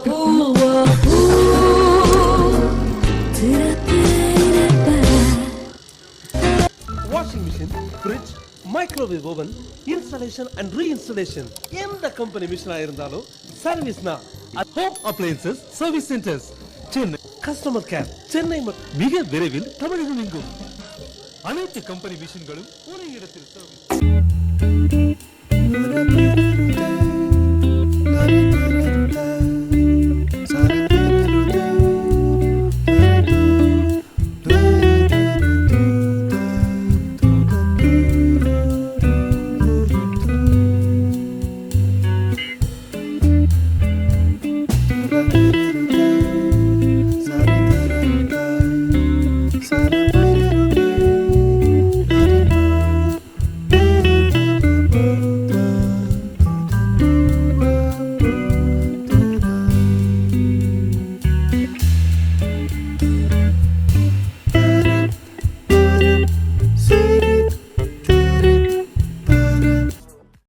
Washing machine, fridge, microwave oven, installation and reinstallation. எந்த company மிஷினா இருந்தாலும் சர்வீஸ்னா home appliances service centres Chennai. Customer care Chennai மிக விரைவில் தமிழகம் எங்கும் அனைத்து கம்பெனி மிஷின்களும் ஒரே இடத்தில் சர்வீஸ்.